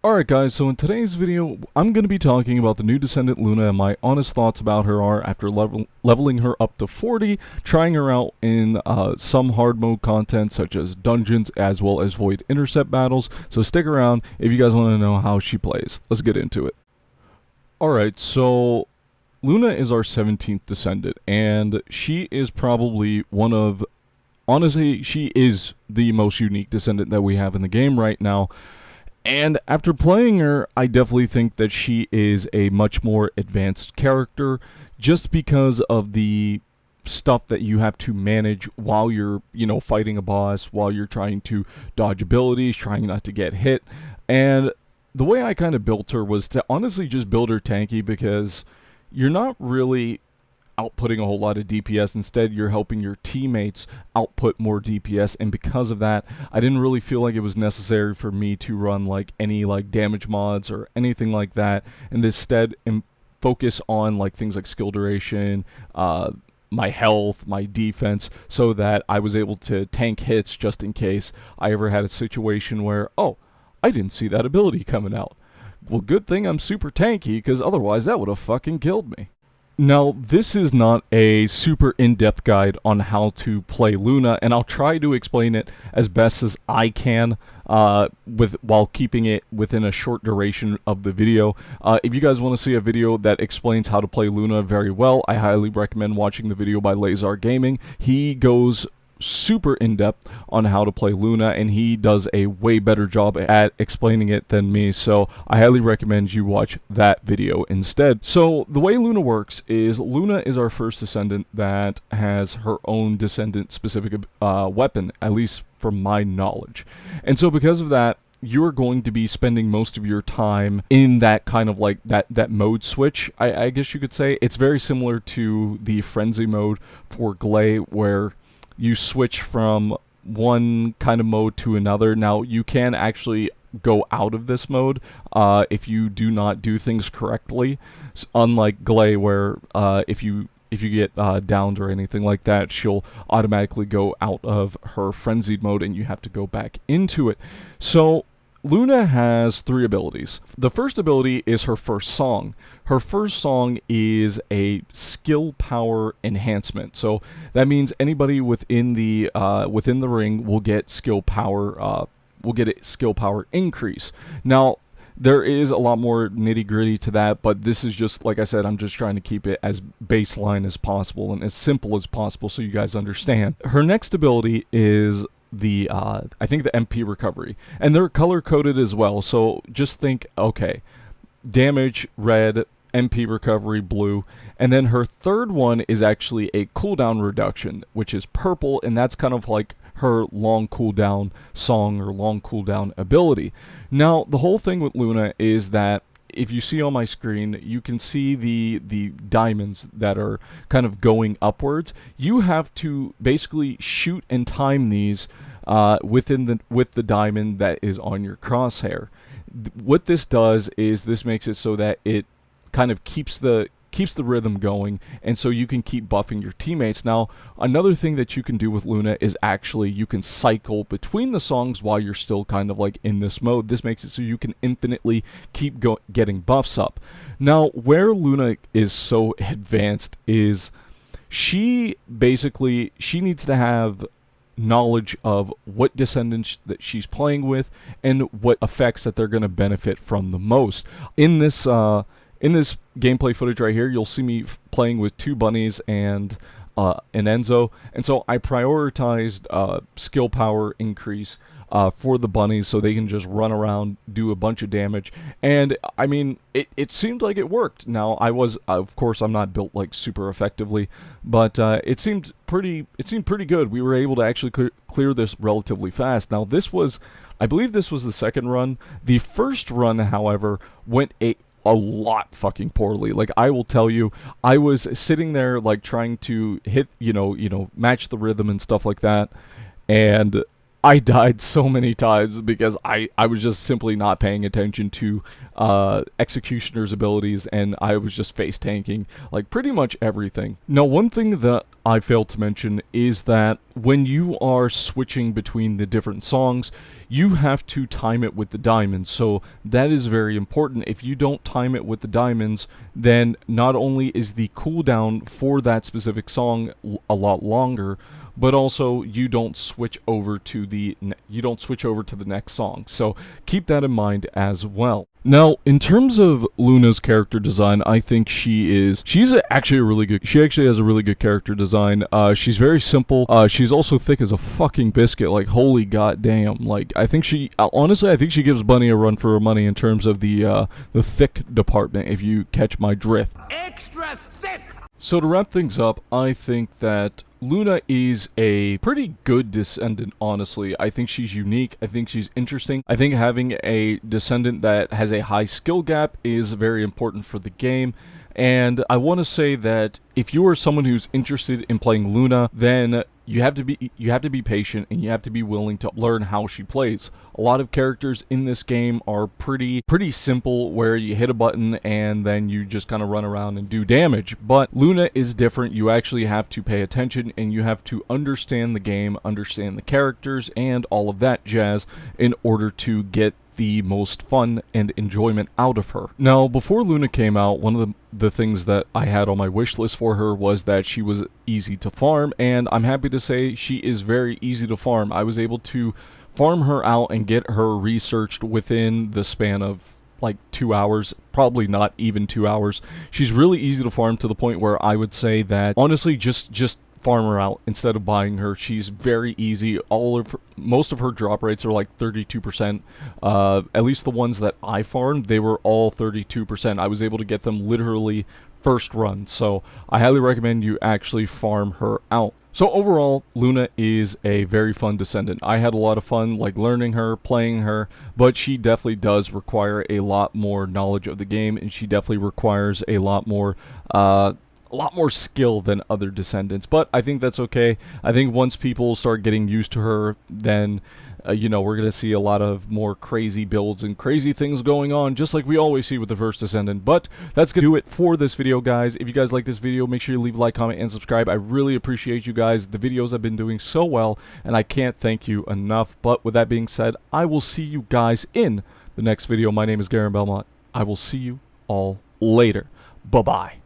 Alright guys, so in today's video, I'm going to be talking about the new Descendant Luna and my honest thoughts about her are after leveling her up to 40, trying her out in some hard mode content such as dungeons as well as void intercept battles, so stick around if you guys want to know how she plays. Let's get into it. Alright, so Luna is our 17th Descendant, and she is probably one of, honestly, she is the most unique Descendant that we have in the game right now. And after playing her, I definitely think that she is a much more advanced character just because of the stuff that you have to manage while you're, fighting a boss, while you're trying to dodge abilities, trying not to get hit. And the way I kind of built her was to honestly just build her tanky because you're not really outputting a whole lot of DPS. Instead, you're helping your teammates output more DPS, and because of that, I didn't really feel like it was necessary for me to run like any like damage mods or anything like that, and instead focus on like things like skill duration, my health, my defense, so that I was able to tank hits just in case I ever had a situation where, oh, I didn't see that ability coming out. Well, good thing I'm super tanky, because otherwise that would have fucking killed me. Now, this is not a super in-depth guide on how to play Luna, and I'll try to explain it as best as I can while keeping it within a short duration of the video. If you guys want to see a video that explains how to play Luna very well, I highly recommend watching the video by Lazar Gaming. He goes super in-depth on how to play Luna, and he does a way better job at explaining it than me, so I highly recommend you watch that video instead. So the way Luna works is Luna is our first Descendant that has her own Descendant specific weapon, at least from my knowledge. And so because of that, you're going to be spending most of your time in that kind of like that mode switch, I guess you could say. It's very similar to the Frenzy mode for Glay, where you switch from one kind of mode to another. Now, you can actually go out of this mode if you do not do things correctly. Unlike Glay, where if you get downed or anything like that, she'll automatically go out of her frenzied mode and you have to go back into it. So Luna has 3 abilities. The first ability is her first song. Her first song is a skill power enhancement. So that means anybody within the ring will get skill power. Will get a skill power increase. Now, there is a lot more nitty gritty to that, but this is just, like I said, I'm just trying to keep it as baseline as possible and as simple as possible so you guys understand. Her next ability is the I think the MP recovery, and they're color coded as well, so just think, okay, damage red, MP recovery blue, and then her third one is actually a cooldown reduction, which is purple, and that's kind of like her long cooldown song or long cooldown ability. Now, the whole thing with Luna is that if you see on my screen, you can see the diamonds that are kind of going upwards. You have to basically shoot and time these with the diamond that is on your crosshair. What this does is this makes it so that it kind of keeps the rhythm going, and so you can keep buffing your teammates. Now, another thing that you can do with Luna is actually you can cycle between the songs while you're still kind of like in this mode. This makes it so you can infinitely keep getting buffs up. Now, where Luna is so advanced is she needs to have knowledge of what descendants that she's playing with and what effects that they're going to benefit from the most. In this gameplay footage right here, you'll see me playing with 2 bunnies and an Enzo, and so I prioritized skill power increase for the bunnies so they can just run around, do a bunch of damage, and I mean, it seemed like it worked. Now, of course, I'm not built like super effectively, but it seemed pretty good. We were able to actually clear this relatively fast. Now, I believe this was the second run. The first run, however, went a lot fucking poorly. Like, I will tell you, I was sitting there like trying to hit, match the rhythm and stuff like that, and I died so many times because I was just simply not paying attention to Executioner's abilities, and I was just face tanking like pretty much everything. Now, one thing that I failed to mention is that when you are switching between the different songs, you have to time it with the diamonds. So that is very important. If you don't time it with the diamonds, then not only is the cooldown for that specific song a lot longer, but also you don't switch over to the next song. So keep that in mind as well. Now, in terms of Luna's character design, I think she actually has a really good character design. She's very simple. She's also thick as a fucking biscuit. Like, holy goddamn. Like, I think she gives Bunny a run for her money in terms of the thick department, if you catch my drift. Extra thick! So to wrap things up, I think that Luna is a pretty good Descendant, honestly. I think she's unique. I think she's interesting. I think having a Descendant that has a high skill gap is very important for the game. And I want to say that if you are someone who's interested in playing Luna, then you have to be patient, and you have to be willing to learn how she plays. A lot of characters in this game are pretty simple, where you hit a button and then you just kind of run around and do damage. But Luna is different. You actually have to pay attention, and you have to understand the game, understand the characters, and all of that jazz in order to get the most fun and enjoyment out of her. Now, before Luna came out, one of the things that I had on my wish list for her was that she was easy to farm, and I'm happy to say she is very easy to farm. I was able to farm her out and get her researched within the span of like 2 hours, probably not even 2 hours. She's really easy to farm to the point where I would say that honestly just farm her out instead of buying her. She's very easy. Most of her drop rates are like 32%. At least the ones that I farmed, they were all 32%. I was able to get them literally first run. So I highly recommend you actually farm her out. So overall, Luna is a very fun Descendant. I had a lot of fun like learning her, playing her, but she definitely does require a lot more knowledge of the game, and she definitely requires a lot more skill than other Descendants, but I think that's okay. I think once people start getting used to her, then we're going to see a lot of more crazy builds and crazy things going on, just like we always see with the first Descendant. But that's going to do it for this video, guys. If you guys like this video, make sure you leave a like, comment, and subscribe. I really appreciate you guys. The videos have been doing so well, and I can't thank you enough. But with that being said, I will see you guys in the next video. My name is Garen Belmont. I will see you all later. Bye-bye.